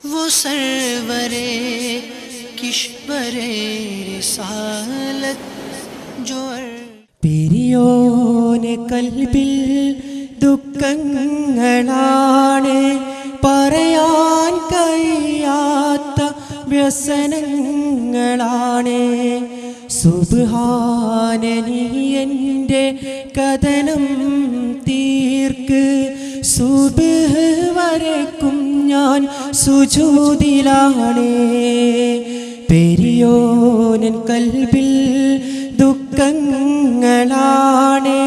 वो सरवरे किश्वरे रिसालत जो പെരിയോനെ കൽബിൽ ദുഃഖങ്ങളാണ്, പറയാൻ കഴിയാത്ത വ്യസനങ്ങളാണ്. സുബ്ഹാന നീ എൻ്റെ കഥനം തീർക്ക്, സുബ്ഹ് വരയ്ക്കും ഞാൻ സുജൂദിലാണ്. പെരിയോനൻ കൽബിൽ ദുഃഖങ്ങളാണ്,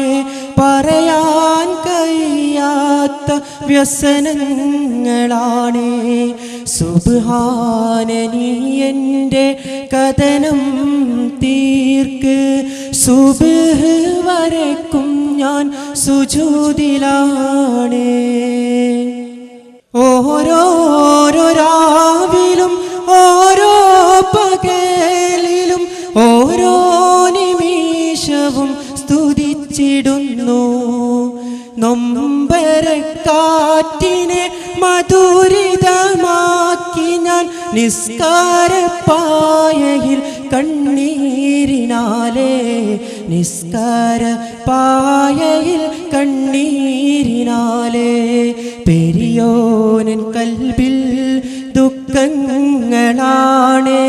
പറയാൻ കഴിയാത്ത വ്യസനങ്ങളാണ്. സുബ്ഹാന നീ എൻ്റെ കഥനം തീർക്ക്, സുബ്ഹ് വരയ്ക്കും ഞാൻ സുജൂദിലാണ്. ഓരോരോ രാവിലും ഓരോ പകലിലും ഓരോ നിമിഷവും സ്തുതിച്ചിടുന്നു. നൊമ്പരക്കാറ്റിനെ മധുരിതമാക്കി ഞാൻ നിസ്കാരപ്പായയിൽ കണ്ണീരിനാലേ, നിസ്കാരപ്പായയിൽ കണ്ണീരിനാലേ. പെരിയോനൻ കൽബിൽ ദുഃഖങ്ങളാണ്,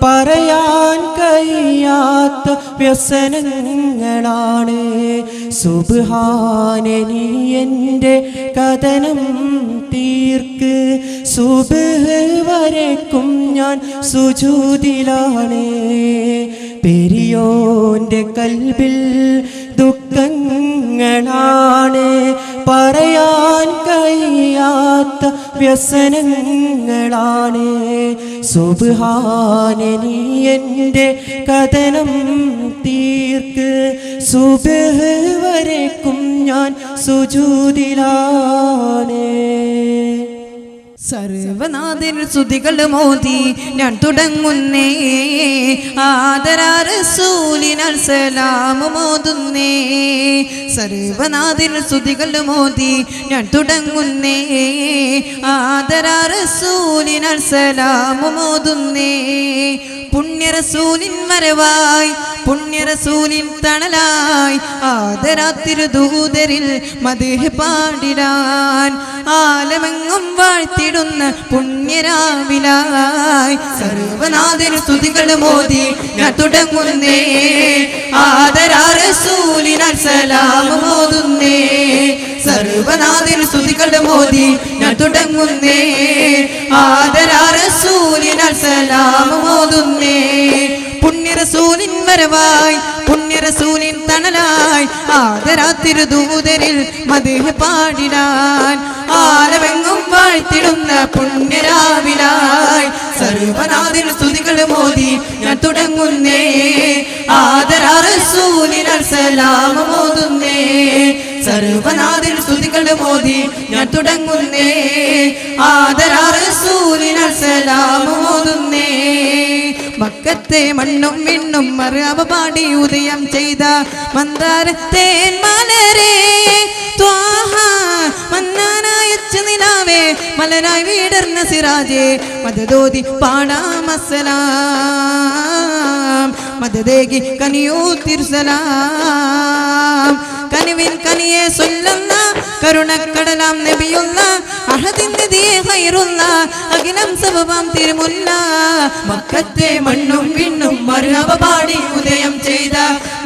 പറയാൻ കഴിയാത്ത വ്യസനങ്ങളാണ്. സുബ്ഹാന നീ എൻ്റെ കഥനം തീർക്ക്, സുബ്ഹ് വരയ്ക്കും ഞാൻ സുജൂദിലാണ്. പെരിയോന്റെ കൽബിൽ ദുഃഖങ്ങളാണ്, പറയാൻ കഴിയാത്ത വ്യസനങ്ങളാണ്. സുബ്ഹാന നീ എൻ്റെ കഥനം തീർക്ക്, സുബ്ഹ് വരയ്ക്കും ഞാൻ സുജൂദിലാണ്. സർവനാഥൻ സ്തുതികൾ മോദി ഞാൻ തുടങ്ങുന്നേ, ആദരാ റസൂലിനാൽ സലാം മോതുന്നേ. സർവനാഥൻ സ്തുതികൾ മോദി ഞാൻ തുടങ്ങുന്നേ, ആദരാ റസൂലിനാൽ സലാം മോതുന്നേ. പുണ്യറസൂലിൻ വരവായി പുണ്യറസൂലിൻ തണലായി, ആദരാത്തിരുദൂതരിൽ മദ്ഹ് പാടിടാൻ ആലമെങ്ങും വാഴ്ത്തിടുന്ന പുണ്യരാവിലായി. സർവനാഥന് സ്തുതികൾ മോദി ഞാൻ തുടങ്ങുന്നേ, ആദരാ റസൂലിനാൽ സലാം മോതുന്നേ. സർവനാഥന് സ്തുതികൾ മോദി ഞാൻ തുടങ്ങുന്നേ, ആദരാ റസൂലിനാൽ സലാം മോതുന്നേ. പുണ്യറസൂലിൻ വരവായി പുണ്യറസൂലിൻ തണലായി, ആദരാത്തിരുദൂതരിൽ മദ്ഹ് പാടിടാൻ ആലമെങ്ങും വാഴ്ത്തിടുന്ന പുണ്യരാവിലായി. സർവനാഥന് സ്തുതികൾ മോദി ഞാൻ തുടങ്ങുന്നേ, ആദരാ റസൂലിനാൽ സലാം മോതുന്നേ. സർവനാഥന് സ്തുതികൾ മോദി ഞാൻ തുടങ്ങുന്നേ, ആദരാ റസൂലിനാൽ സലാം മോതുന്നേ. മക്കത്തെ മണ്ണും വിണ്ണും മർഹബ പാടി ഉദയം ചെയ്ത മന്ദാരത്തേൻ മലരേ, ത്വാഹ മന്നാനായച്ച് നിലാവേ, മലരായി വീടർന്ന സിറാജേ, മദദോതി പാടാമസ്സലാം, മദദേകി കനിയൂ തിരുസലാം. കനിവിൻ കനിയെ സൊല്ലുന്ന കരുണക്കടലാം നബിയുള്ള, അഹദിൻ നിധിയെ ഖൈറുള്ള, അഖിലം സബബാം തിരുമുല്ല. മക്കത്തെ മണ്ണും വിണ്ണും മർഹബ പാടി ഉദയം ചെയ്ത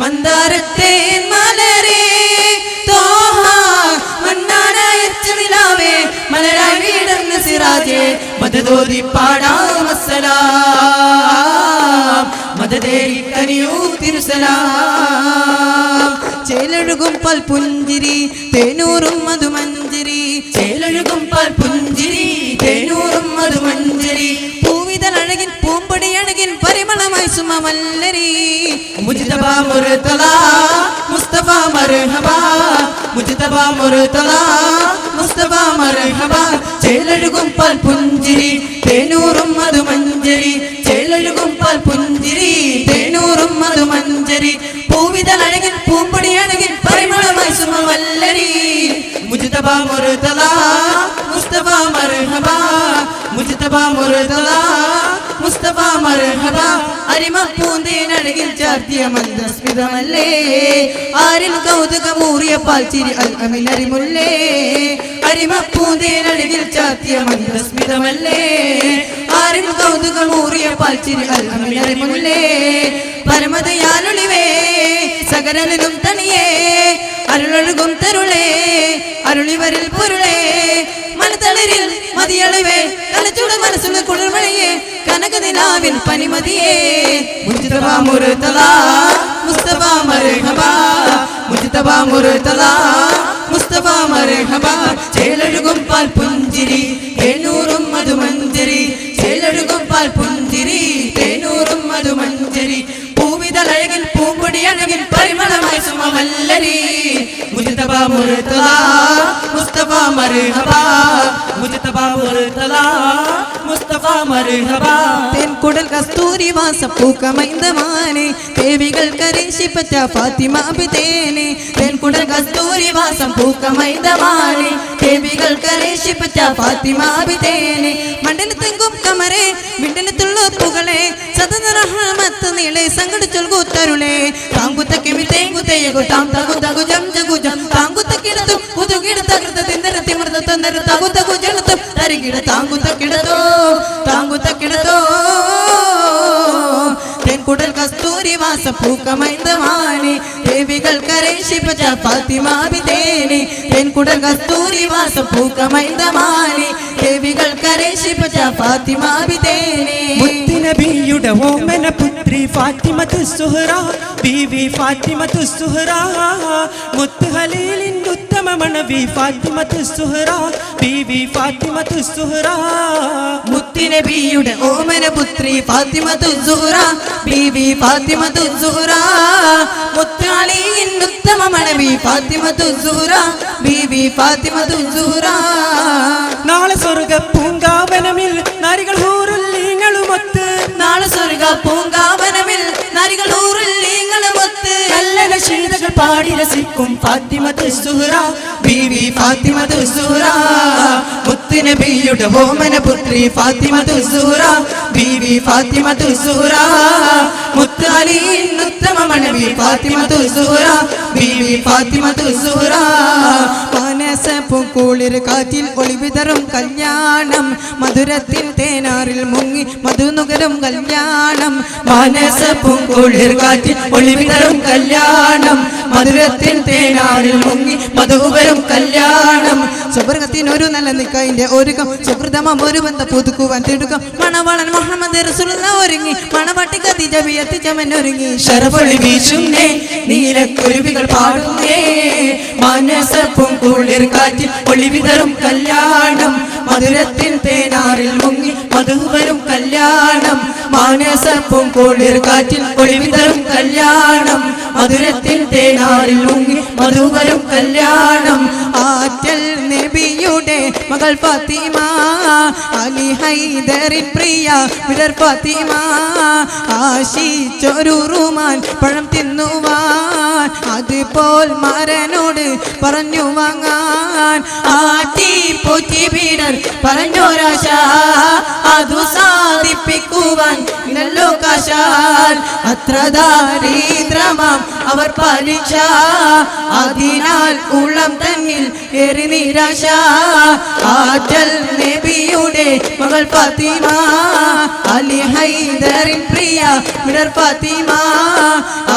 മന്ദാരത്തെ മലരേ, ത്വാഹ മന്നാനായച്ച നിലാവേ, മലരായി വീടർന്ന സിറാജേ, മദദോതി പാടാമസ്സലാം, മദദേകി കനിയൂ തിരുസലാം. ചേലൊഴുകും പാൽ പുഞ്ചിരി തേനൂറും മധുമഞ്ചരി, ചേലൊഴുകും പാൽ പുഞ്ചിരി തേനൂറും മധുമഞ്ചരി. പൂവിതഴകിൻ പൂമ്പൊടി അഴകിൻ പരിമളമായി സുമമല്ലരി. മുജ്തബ മുർതല മുസ്തഫ മർഹബ, മുജ്തബ മുർതല മുസ്തഫ മർഹബ. ചേലൊഴുകും പാൽ പുഞ്ചിരി തേനൂറും മധുമഞ്ചരി, ചേലൊഴുകും പാൽ പുഞ്ചിരി തേനൂറും മധുമഞ്ചരി. പൂവിതഴകിൻ പൂമ്പൊടി അഴകിൻ പരിമളമായി സുമമല്ലരി. മുജ്തബ മുർതല മുസ്തഫ മർഹബ, മുജ്തബ മുസ്തഫ മുർതദ മുസ്തഫ മർഹബ അരിമപ്പൂന്തേനഴകിൽ ചാർത്തിയ മന്ദസ്മിതമല്ലേ ആരിൽ കൗതുകമൂറിയ പാൽച്ചിരി അൽ അമിനരിമുല്ലേ അരിമപ്പൂന്തേനഴകിൽ ചാർത്തിയ മന്ദസ്മിതമല്ലേ ആരിൽ കൗതുകമൂറിയ പാൽച്ചിരി അൽ അമിനരിമുല്ലേ പരമതയാലുളിവേ സകരനും തണിയേ അരുളൊഴുകും തരുളേ അരുളിവരിൽ പൊരുളേ മനതളിരിൽ മതിയളവേ കലച്ചുട മനസ്സുള്ള കുളിർമഴയേ കനകനിലാവിൽ പനിമതിയേ മുജ്തബ മുർതദ മുസ്തഫ മർഹബ മുജ്തബ മുർതദ മുസ്തഫ മർഹബ ചേലൊഴുകും പാൽ പുഞ്ചിരി തേനൂറും മധുമഞ്ജരി ചേലൊഴുകും പാൽ പുഞ്ചിരി തേനൂറും മധുമഞ്ജരി പൂവിതളഴകിൽ പൂമ്പൊടി അഴകിൽ പരിമളമായി സുമവല്ലരി മുജ്തബ മുർതദ മുസ്തഫ മർഹബ മുജ്തബ മുർതദ മുസ്തഫ മർഹബ തെൻകുടൽ കസ്തൂരി വാസപ്പൂക്കമൈന്ദമാനെ ദേവികൾ കരേശിപ്പറ്റ ഫാത്തിമ ബിതേനെ തെൻകുടൽ കസ്തൂരി വാസം പൂക്കമൈന്ദമാനെ ദേവികൾ കരേശിപ്പറ്റ ഫാത്തിമ ബിതേനെ മണ്ഡലത്തെങ്കും കമറേ മിണ്ടലത്തുള്ളൂപ്പുകളെ സദനറഹമത്ത് നീളെ സംഘടിച്ചൊൽ കൂത്തരുളേ താങ്കുത്തക്കിമി തേങ്കുത്തയ്യകു താം തകു തകു ജം ജഗു ജം താങ്കുത്തക്കിടത്തും കുതുകിടത്തകൃത തിന്തരത്തി മൃത തന്നര തകു തകു ജനത്തും തരികിട താങ്കുത്തക്കിടതോ താങ്കുത്തക്കിടതോ തെൻകുടൽ കസ്തൂരി വാസപ്പൂക്കമൈന്ദമാനെ ദേവികൾ കരേശിപ്പറ്റ ഫാത്തിമ ബിതേനെ തെൻകുടൽ കസ്തൂരി വാസപ്പൂക്കമൈന്ദമാനെ ദേവികൾ കരേശിപ്പറ്റ ഫാത്തിമ ബിതേനെ മുത്തുനബിയുടെ ഓമന പുത്രി ഫാത്തിമത്തു സുഹ്റ ബീവി ഫാത്തിമത്തു സുഹ്റ മുത്ത് ഖലീലിന്റെ ഉത്തമ മണവി ഫാത്തിമത്തു സുഹ്റ ബീവി ഫാത്തിമത്തു സുഹ്റ മുത്തുനബിയുടെ ഓമന പുത്രി ഫാത്തിമത്തു സുഹ്റ ബീവി ഫാത്തിമത്തു സുഹ്റ മുത്ത് ഖലീലിന്റെ ഉത്തമ മണവി ഫാത്തിമത്തു സുഹ്റ ബീവി ഫാത്തിമത്തു സുഹ്റ നാളെ സ്വർഗ പൂങ്കാവനമിൽ നാരികൾ ഹൂറുല്ലീങ്ങളുമൊത്ത് നാളെ സ്വർഗ പൂങ്കാവനമിൽ നാരികൾ ഊറുല്ലീങ്ങളുമൊത്ത് നല്ല നശീദകൾ പാടി രസിക്കും ഫാത്തിമത്തു സുഹ്റ ബീവി ഫാത്തിമത്തു സുഹ്റ മുത്തുനബിയുടെ ഓമന പുത്രി ഫാത്തിമത്തു സുഹ്റ ബീവി ഫാത്തിമത്തു സുഹ്റ മുത്ത് അലിയിൻ ഉത്തമ മണവി ഫാത്തിമത്തു സുഹ്റ ബീവി ഫാത്തിമത്തു സുഹ്റ പൂക്കുളിർ കാറ്റിൽ ഒളിവിതറും കല്യാണം മധുരത്തിൻ തേനാറിൽ മുങ്ങി മധുനുകരും കല്യാണം പൂക്കുളിർ കാറ്റിൽ ഒളിവിതറും കല്യാണം മധുരത്തിൻ തേനാറിൽ മുങ്ങി മധുവരും കല്യാണം സുവർഗത്തിനൊരു നല്ല നിക്കൈന്റെ ഒരുക്കം സുഹൃതമം ഒരു ബന്ധ പുതുക്കുവാൻ തിടുക്കം മണവാളൻ മുഹമ്മദ് റസൂലുള്ള ഒരുങ്ങി മണവാട്ടി ഖദീജ ബിയത്തി ചമനൊരുങ്ങി ശരഫൊളി വീശുന്നേ നീലക്കുരുവികൾ പാടുന്നേ പൂക്കുളിർ കാറ്റിൽ ഒളിവിതറും കല്യാണം മധുരത്തിൻ തേനാറിൽ മുങ്ങി മധുവരും കല്യാണം പൂക്കുളിർ കാറ്റിൽ ഒളിവിതറും കല്യാണം മധുരത്തിൻ തേനാറിൽ മുങ്ങി മധുവരും കല്യാണം ആറ്റൽ നബിയുടെ മകൾ ഫാത്തിമ അലി ഹൈദറിൻ പ്രിയ വിടർ ഫാത്തിമ ആശിച്ചൊരു റുമാൻ പഴം തിന്നുവാൻ അതുപോൽ മരനോട് പറഞ്ഞു വാങ്ങാൻ ആറ്റി പോറ്റി വീടർ പറഞ്ഞൊരാശ അതു സാധിപ്പിക്കുവാൻ ഇന്നല്ലോ കാശാൽ അത്ര ദാരിദ്രമാം അവർ പാലിച്ച അതിനാൽ ഉള്ളം തന്നിൽ ഏറി നിരാശ ആറ്റൽ നബിയുടെ മകൾ ഫാത്തിമ അലി ഹൈദറിൻ പ്രിയ വിടർ ഫാത്തിമ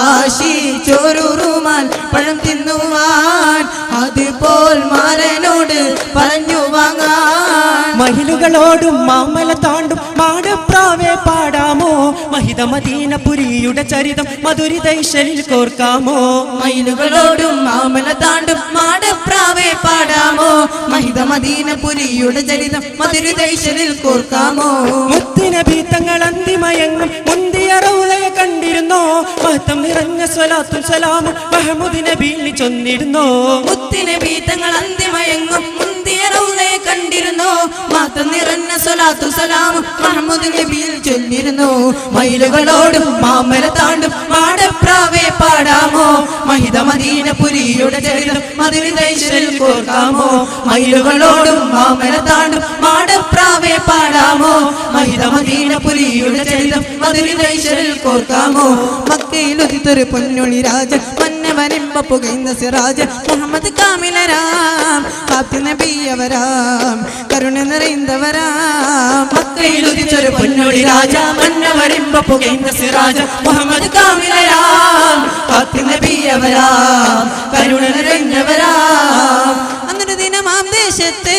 ആശിച്ചൊരു റുമാൻ പഴം തിന്നുവാൻ അതുപോൽ മാരനോട് പറഞ്ഞു വാങ്ങാൻ മഹിലുകളോടും മാമല താണ്ടും മാടപ്രാവേ പാടാമോ മഹിത മദീനപുരിയുടെ ചരിതം മധുരിതൈശലിൽ കോർക്കാമോ മയിലുകളോടും മാമല താണ്ടും മാടപ്രാവേ പാടാമോ മഹിത മദീനപുരിയുടെ ചരിതം മധുരിതൈശലിൽ കോർക്കാമോ മുത്തുനബി തങ്ങൾ അന്തിമയങ്ങും മുന്തിയ റൗളയെ കണ്ടിരുന്നോ മഹത്വം നിറഞ്ഞ സ്വലാത്തും സലാമും മഹ്മൂദ് നബിയിൽ ചൊന്നിരുന്നോ മുത്തുനബി തങ്ങൾ അന്തിമയങ്ങും മുന്തിയ റൗളയെ കണ്ടിരുന്നോ മഹത്വം നിറഞ്ഞ സ്വലാത്തും സലാമും മഹ്മൂദ് നബിയിൽ ചൊല്ലിരുന്നു മയിലുകളോടും മാമല താണ്ടും മാടപ്രാവേ പാടാമോ മഹിത മദീനപുരിയുടെ ചരിതം മധുരിതൈശ്വരിൽ കോർക്കാമോ മയിലുകളോടും മാമല താണ്ടും മാടപ്രാവേ പാടാമോ മഹിത മദീനപുരിയുടെ ചരിതം മധുരിതൈശ്വരിൽ കോർക്കാമോ മക്കയിൽ ഉദിത്തൊരു പൊന്നൊളി രാജ മന്നവനിമ്പ പുകയുന്ന സിറാജ മുഹമ്മദ് കാമിലരാം കാത്തി നബിയവരാം കരുണ നിറയുന്നവരാം മക്കയിൽ ഉദിച്ചൊരു പൊന്നൊളി രാജ മന്നവനിമ്പ പുകയുന്ന സിറാജ മുഹമ്മദ് കാമിലരാം കാത്തി നബിയവരാം കരുണ നിറയുന്നവരാം അന്നൊരു ദിനമാം ദേശത്ത്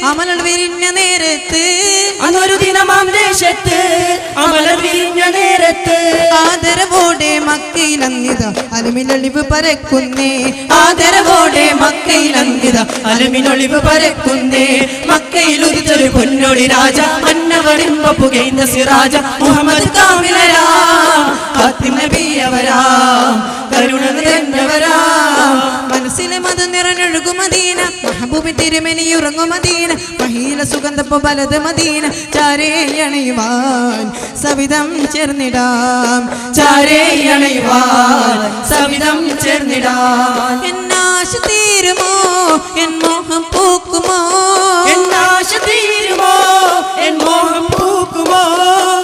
അമലൾ വിരിഞ്ഞ നേരത്ത് അന്നൊരു ദിനമാം ദേശത്ത് അമലർ വിരിഞ്ഞ നേരത്ത് ആദരവോടെ മക്കയിലന്നിത അലുമിലൊളിവ് പരക്കുന്നേ ആദരവോടെ മക്കയിലന്നിത അലമിനൊളിവ് പരക്കുന്നേ മക്കയിൽ ഉദിച്ചൊരു പൊന്നൊളി രാജ മന്നവരിമ്പ പുകയുന്ന സിറാജ മുഹമ്മദ് കാമിലരാം കാത്തി നബിയവരാം കരുണ നിറഞ്ഞവരാം മനസ്സിലെ മത നിറഞ്ഞൊഴുകു മദീന മഹബൂബി തിരുമേനി ഉറങ്ങു മദീന മഹീല സുഗന്ധപ്പ ബലത് മദീന ചാരേ അണയുവാൻ സവിധം ചേർന്നിടാം ചാരേ അണയുവാൻ സവിധം ചേർന്നിടാൻ എന്നാശ തീരുമോ എൻ മോഹം പൂക്കുമോ എന്നാശ തീരുമോ എൻ മോഹം പൂക്കുമോ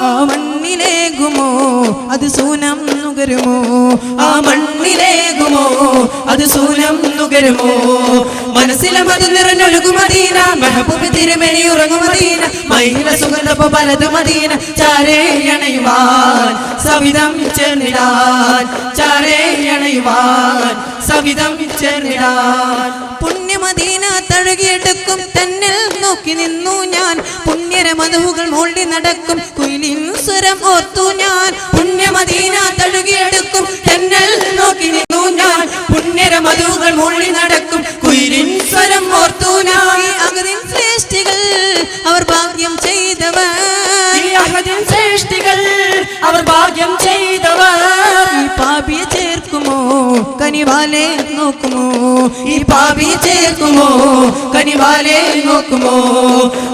ആ മണ്ണിലേകുമോ അത് സൂനം നുകരുമോ ആ മണ്ണിലേകുമോ അത് സൂനം നുകരുമോ മനസ്സിലെ മത് നിറഞ്ഞൊഴുകു മദീന മെഹബൂബ് തിരുമേനി ഉറങ്ങു മദീന മൈല സുഗന്ധപ്പ പലത് മദീന ചാരേ അണയുവാൻ സവിധം ചേർന്നിടാൻ ചാരേ അണയുവാൻ സവിധം ചേർന്നിടാൻ പുണ്യമദീന തഴുകിയെടുക്കും തന്നിൽ നോക്കി നിന്നു ഞാൻ പുണ്യര മധുകൾ മൂളി നടക്കും കുയിലിൻ സ്വരം ഓർത്തു ഞാൻ പുണ്യമദീന തഴുകിയെടുക്കും തന്നൽ നോക്കി നിന്നു ഞാൻ പുണ്യര മധുകൾ മൂളി നടക്കും കുയിലിൻ സ്വരം ഓർത്തു ഞാൻ അഗതിൻ ശ്രേഷ്ഠികൾ അവർ ഭാഗ്യം ചെയ്തവർ ഈ അഹദിൻ ശ്രേഷ്ഠികൾ അവർ ഭാഗ്യം ചെയ്തവർ ഈ പാപിയെ ചേർക്കുമോ കനിവാലെ നോക്കുമോ ഈ പാപിയെ ചേർക്കുമോ കനിവാലെ നോക്കുമോ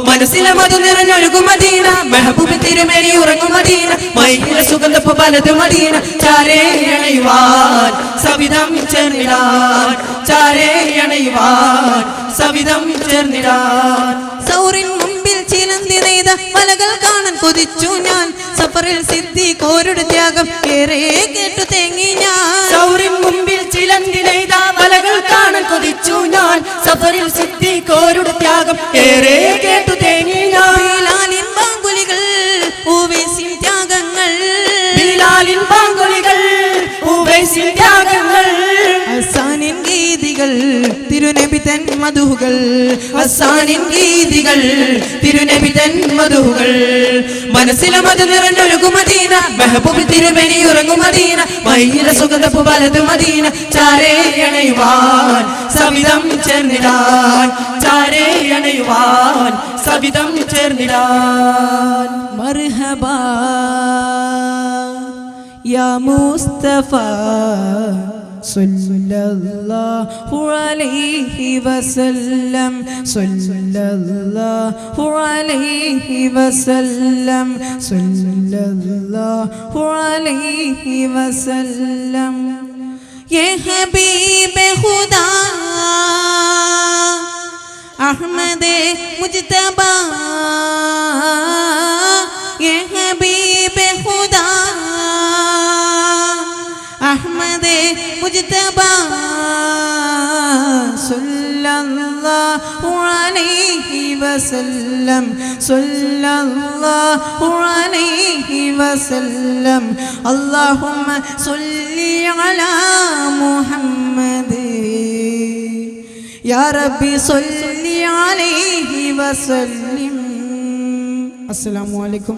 മനസ്സിലെ മധു നിറഞ്ഞൊഴുകു മദീന മെഹബൂബ് തിരുമേനി ഉറങ്ങു മദീന മൈല സുഗന്ധപ്പ പലത് മദീന ചാരേ അണയുവാൻ സവിധം ചേർന്നിടാൻ ചാരേ അണയുവാൻ സവിധം ചേർന്നിടാൻ സൗറിൻ മുമ്പിൽ ചിലന്തി നെയ്ത മലകൾ കാണാൻ കൊതിച്ചു ഞാൻ സഫറിൽ സിദ്ദീഖോരുടെ ത്യാഗം ഏറെ കേട്ടു തേങ്ങി ഞാൻ സൗറിൻ മുമ്പിൽ ചിലന്തി നെയ്ത മലകൾ കാണാൻ കൊതിച്ചു ഞാൻ സഫറിൽ സിദ്ദീഖോരുടെ ത്യാഗം ഏറെ കേട്ടു തേങ്ങി ഞാൻ ബിലാലിൻ ബാങ്കുലികൾ ഉവൈസിൻ ത്യാഗങ്ങൾ ബിലാലിൻ ബാങ്കുലികൾ ഉവൈസിൻ ത്യാഗങ്ങൾ ഹസ്സാനിൻ ഗീതികൾ തിരുനബി തൻ മധുകൾ ഹസ്സാനിൻ ഗീതികൾ തിരുനബി തൻ മധുകൾ മനസ്സിലെ മധു നിറഞ്ഞൊഴുകു മദീന മെഹബൂബ് തിരുമേനി ഉറങ്ങു മദീന മൈല സുഗന്ധപ്പു വലത് മദീന ചാരേ അണയുവാൻ സവിധം ചേർന്നിടാൻ ചാരേ അണയുവാൻ സവിധം ചേർന്നിടാൻ മർഹബാ യാ മുസ്തഫ സല്ലല്ലാഹു അലൈഹി വസല്ലം സല്ലല്ലാഹു അലൈഹി വസല്ലം സല്ലല്ലാഹു അലൈഹി വസല്ലം യേ ഹബീബ് ഖുദാ അഹ്മദേ മുജ്തബാ യേ ഹബീബ് ഖുദാ അഹ്മദേ മുജ്തബാ സല്ലല്ലാഹു അലൈഹി വസല്ലം സല്ലല്ലാഹു അലൈഹി വസല്ലം അല്ലാഹുമ്മ സല്ലി അലാ മുഹമ്മദ് യാ റബ്ബി സല്ലി അലൈഹി വസല്ലം. അസ്സലാമു അലൈക്കും.